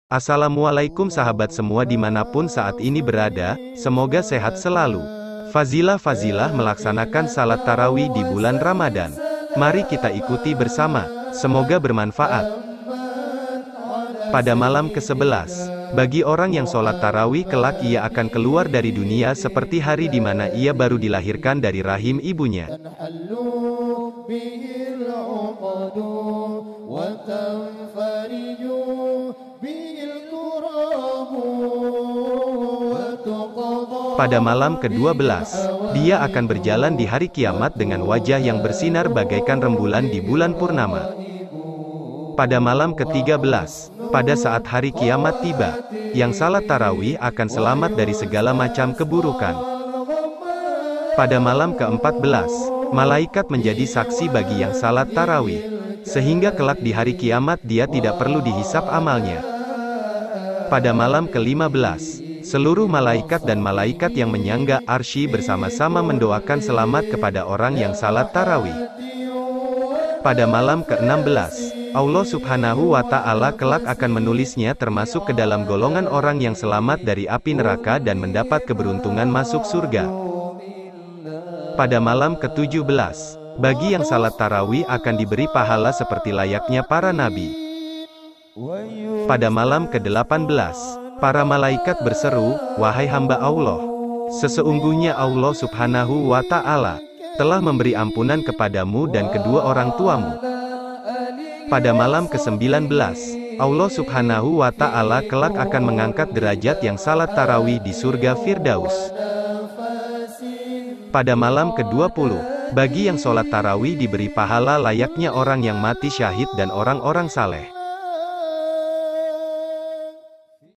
Assalamualaikum sahabat semua dimanapun saat ini berada, semoga sehat selalu. Fazilah-fazilah melaksanakan salat tarawih di bulan Ramadan. Mari kita ikuti bersama, semoga bermanfaat. Pada malam ke-11, bagi orang yang sholat tarawih kelak ia akan keluar dari dunia seperti hari di mana ia baru dilahirkan dari rahim ibunya. Pada malam ke-12, dia akan berjalan di hari kiamat dengan wajah yang bersinar bagaikan rembulan di bulan purnama. Pada malam ke-13, pada saat hari kiamat tiba, yang salat tarawih akan selamat dari segala macam keburukan. Pada malam ke-14, malaikat menjadi saksi bagi yang salat tarawih, sehingga kelak di hari kiamat dia tidak perlu dihisap amalnya. Pada malam ke-15, seluruh malaikat dan malaikat yang menyangga arsy bersama-sama mendoakan selamat kepada orang yang salat tarawih. Pada malam ke-16, Allah Subhanahu wa Ta'ala kelak akan menulisnya termasuk ke dalam golongan orang yang selamat dari api neraka dan mendapat keberuntungan masuk surga. Pada malam ke-17, bagi yang salat tarawih akan diberi pahala seperti layaknya para nabi. Pada malam ke-18, para malaikat berseru, "Wahai hamba Allah, sesungguhnya Allah Subhanahu wa Ta'ala telah memberi ampunan kepadamu dan kedua orang tuamu." Pada malam ke-19, Allah Subhanahu wa Ta'ala kelak akan mengangkat derajat yang salat tarawih di surga Firdaus. Pada malam ke-20, bagi yang sholat tarawih diberi pahala layaknya orang yang mati syahid dan orang-orang saleh.